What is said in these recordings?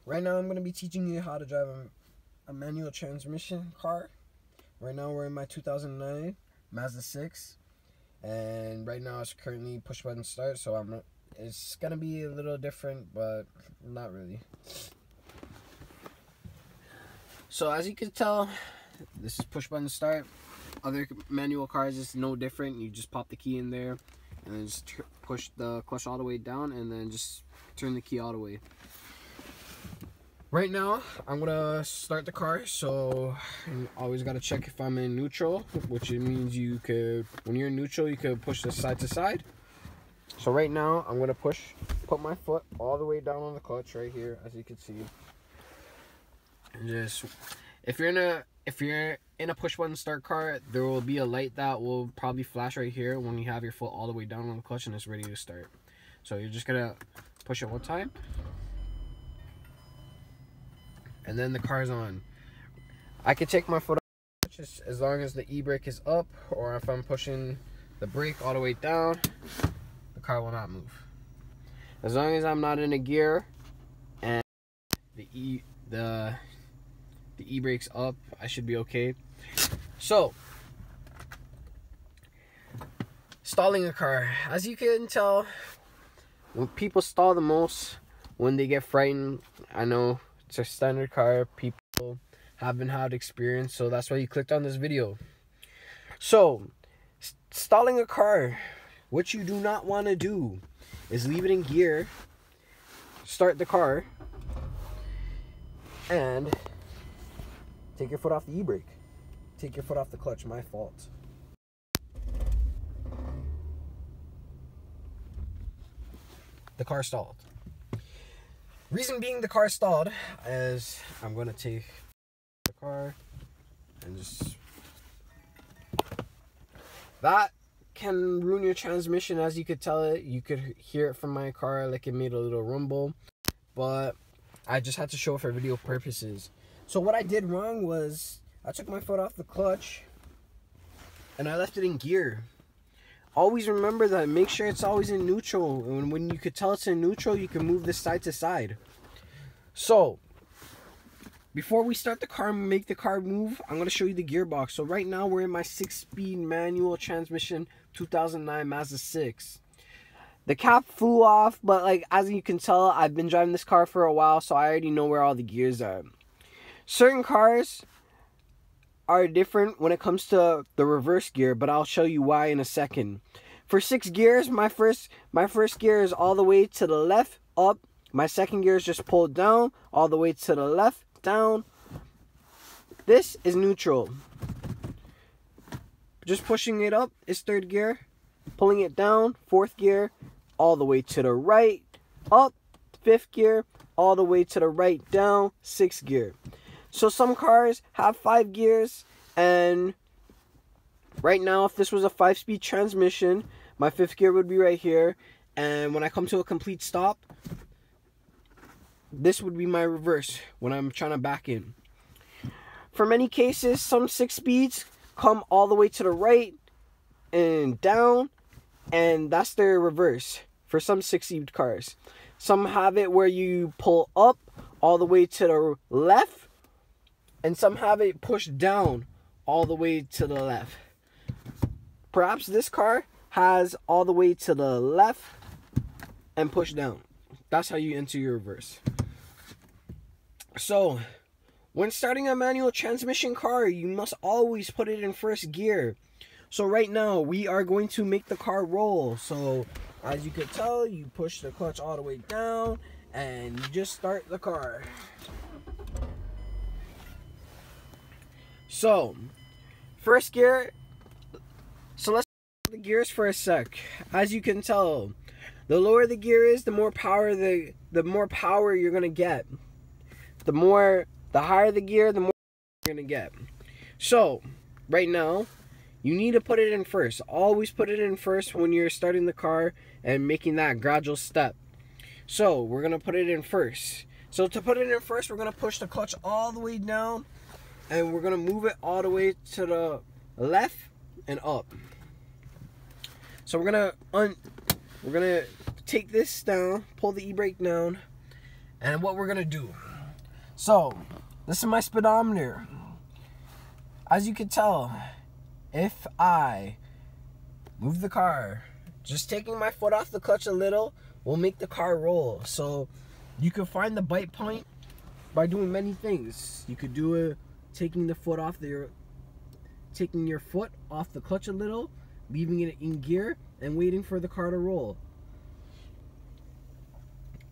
Right now I'm going to be teaching you how to drive a manual transmission car. Right now we're in my 2009 Mazda 6, and right now it's currently push button start, so it's going to be a little different, but not really. So as you can tell, this is push button start. Other manual cars is no different. You just pop the key in there and then just push the clutch all the way down and then just turn the key all the way. Right now I'm gonna start the car, so you always gotta check if I'm in neutral, which means you could, when you're in neutral, you could push this side to side. So right now I'm gonna put my foot all the way down on the clutch right here, as you can see. And just, if you're in a push button start car, there will be a light that will probably flash right here when you have your foot all the way down on the clutch and it's ready to start. So you're just gonna push it one time, and then the car's on. I can take my foot off just as long as the e-brake is up, or if I'm pushing the brake all the way down, the car will not move. As long as I'm not in a gear and the e-brake's up, I should be okay. So, stalling a car. As you can tell, when people stall the most, when they get frightened, I know it's a standard car, people haven't had experience, so that's why you clicked on this video. So, stalling a car, what you do not want to do is leave it in gear, start the car, and take your foot off the e-brake. Take your foot off the clutch, my fault. The car stalled. Reason being the car stalled is I'm going to take the car and just... That can ruin your transmission, as you could tell it. You could hear it from my car, like it made a little rumble. But I just had to show it for video purposes. So what I did wrong was I took my foot off the clutch and I left it in gear. Always remember that. Make sure it's always in neutral. And when you could tell it's in neutral, you can move this side to side. So, before we start the car and make the car move, I'm going to show you the gearbox. So right now we're in my 6-speed manual transmission 2009 Mazda 6. The cap flew off, but like as you can tell, I've been driving this car for a while, so I already know where all the gears are. Certain cars are different when it comes to the reverse gear, but I'll show you why in a second. For 6 gears, my first gear is all the way to the left, up. My second gear is just pulled down, all the way to the left, down. This is neutral. Just pushing it up is 3rd gear. Pulling it down, 4th gear, all the way to the right, up, 5th gear, all the way to the right, down, 6th gear. So some cars have 5 gears, and right now, if this was a 5-speed transmission, my 5th gear would be right here, and when I come to a complete stop, this would be my reverse when I'm trying to back in. For many cases, some 6 speeds come all the way to the right and down, and that's their reverse for some 6-speed cars. Some have it where you pull up all the way to the left, and some have it pushed down all the way to the left. Perhaps this car has all the way to the left and push down. That's how you enter your reverse. So, when starting a manual transmission car, you must always put it in 1st gear. So right now, we are going to make the car roll. So, as you could tell, you push the clutch all the way down and you just start the car. So, 1st gear. So let's the gears for a sec. As you can tell, the lower the gear is, the more power you're gonna get. The higher the gear, the more you're gonna get. So, right now, you need to put it in 1st. Always put it in 1st when you're starting the car and making that gradual step. So, we're gonna put it in 1st. So to put it in 1st, we're gonna push the clutch all the way down, and we're gonna move it all the way to the left and up. So we're gonna take this down, pull the e-brake down, and what we're gonna do So, this is my speedometer. As you can tell, if I move the car, just taking my foot off the clutch a little will make the car roll. So, you can find the bite point by doing many things. You could do it taking your foot off the clutch a little, leaving it in gear, and waiting for the car to roll.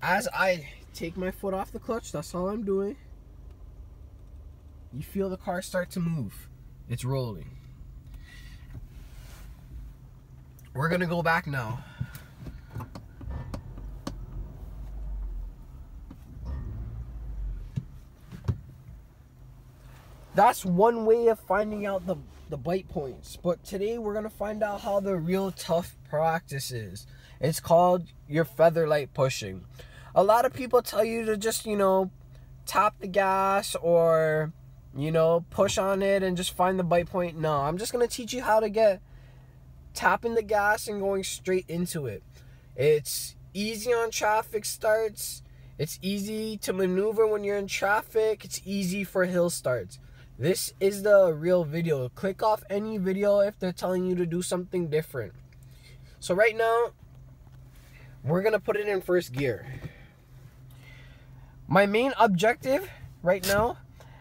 As I take my foot off the clutch, that's all I'm doing. You feel the car start to move. It's rolling. We're gonna go back now. That's one way of finding out the bite points. But today we're going to find out how the real tough practice is. It's called your feather light pushing. A lot of people tell you to just, tap the gas or, push on it and just find the bite point. No, I'm just going to teach you how to get tapping the gas and going straight into it. It's easy on traffic starts. It's easy to maneuver when you're in traffic. It's easy for hill starts. This is the real video. Click off any video if they're telling you to do something different. So right now, we're going to put it in first gear. My main objective right now,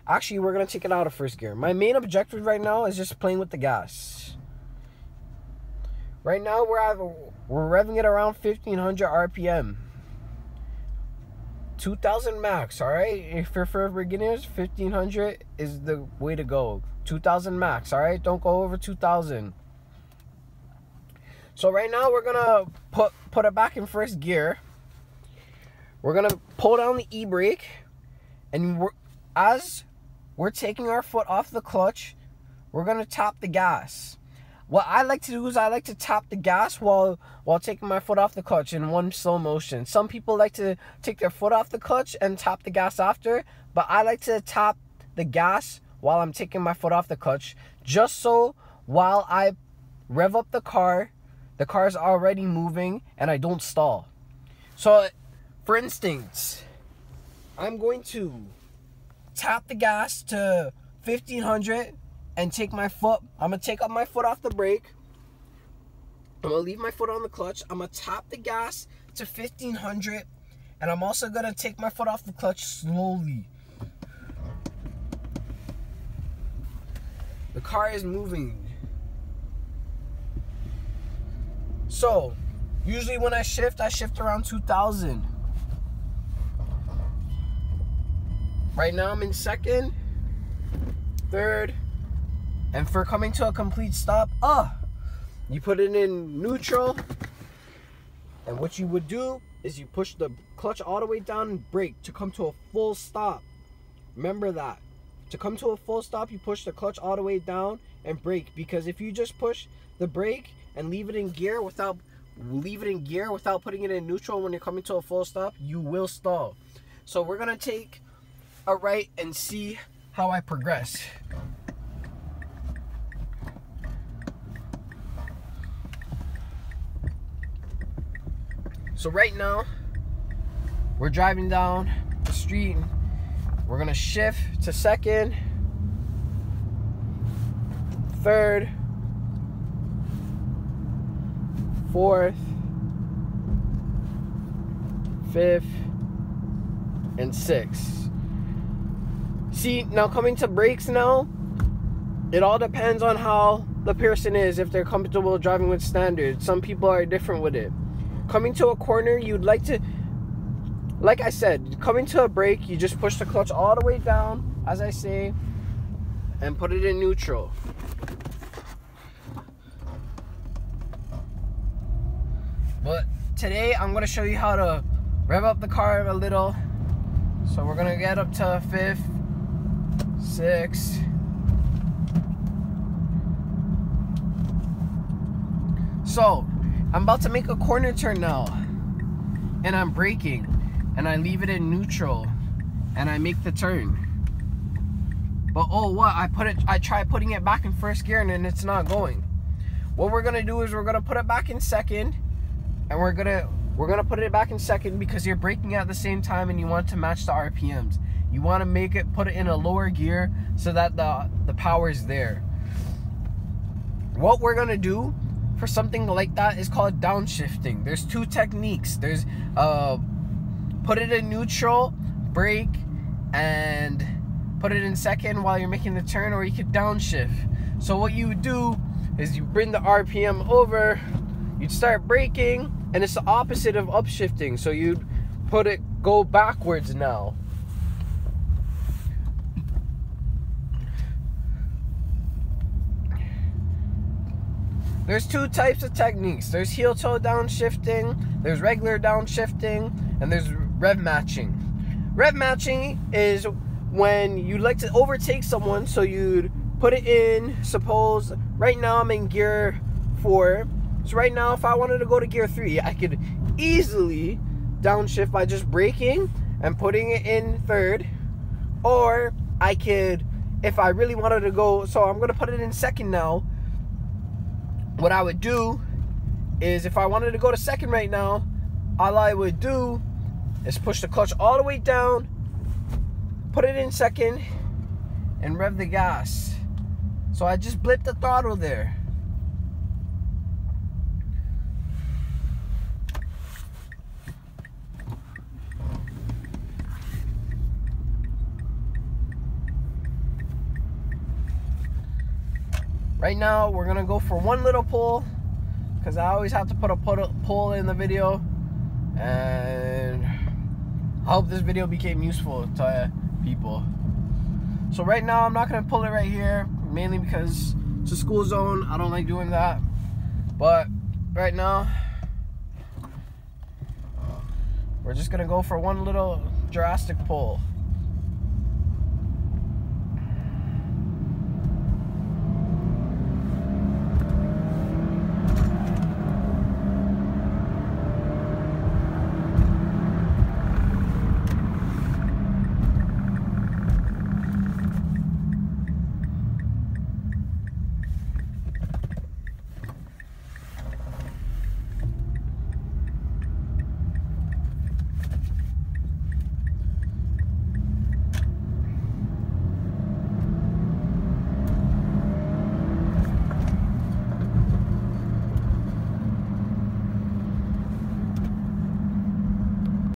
actually we're going to take it out of first gear. My main objective right now is just playing with the gas. Right now we're revving it around 1500 RPM. 2000 max, alright? If you're for beginners, 1500 is the way to go. 2000 max, alright? Don't go over 2000. So right now we're gonna put it back in first gear. We're gonna pull down the e-brake, and as we're taking our foot off the clutch, we're gonna tap the gas. What I like to do is I like to tap the gas while taking my foot off the clutch in one slow motion. Some people like to take their foot off the clutch and tap the gas after, but I like to tap the gas while I'm taking my foot off the clutch, just so while I rev up the car is already moving and I don't stall. So, for instance, I'm going to tap the gas to 1500 and take my foot. I'm going to take up my foot off the brake. I'm going to leave my foot on the clutch. I'm going to tap the gas to 1500. And I'm also going to take my foot off the clutch slowly. The car is moving. So, usually when I shift around 2000. Right now I'm in second, third, and for coming to a complete stop, you put it in neutral, and what you would do is you push the clutch all the way down and brake to come to a full stop. Remember that. To come to a full stop, you push the clutch all the way down and brake, because if you just push the brake and leave it in gear without putting it in neutral when you're coming to a full stop, you will stall. So we're gonna take a right and see how I progress. So right now, we're driving down the street. We're gonna shift to second, third, fourth, fifth, and sixth. See, now coming to brakes now, it all depends on how the person is, if they're comfortable driving with standard. Some people are different with it. Coming to a corner, you'd like to, like I said, coming to a brake, you just push the clutch all the way down, as I say, and put it in neutral. But today, I'm going to show you how to rev up the car a little. So we're going to get up to fifth, sixth. So, I'm about to make a corner turn now, and I'm braking, and I leave it in neutral, and I make the turn. But oh, what? I try putting it back in first gear, and then it's not going. What we're gonna do is we're gonna put it back in second, and we're gonna put it back in second because you're braking at the same time, and you want to match the RPMs. You want to make it, put it in a lower gear so that the power is there. What we're gonna do for something like that is called downshifting. There's two techniques. There's put it in neutral, brake, and put it in second while you're making the turn, or you could downshift. So what you would do is you bring the RPM over, you'd start braking, and it's the opposite of upshifting. So you'd go backwards now. There's two types of techniques. There's heel toe downshifting, there's regular downshifting, and there's rev matching. Rev matching is when you like to overtake someone, so you'd put it in, suppose right now I'm in gear 4. So right now if I wanted to go to gear 3, I could easily downshift by just braking and putting it in third. Or I could, if I really wanted to go, so I'm gonna put it in second now. What I would do is, if I wanted to go to second right now, all I would do is push the clutch all the way down, put it in second, and rev the gas. So I just blipped the throttle there. Right now, we're gonna go for one little pull, because I always have to put a pull in the video, and I hope this video became useful to people. So right now, I'm not gonna pull it right here, mainly because it's a school zone. I don't like doing that. But right now, we're just gonna go for one little drastic pull.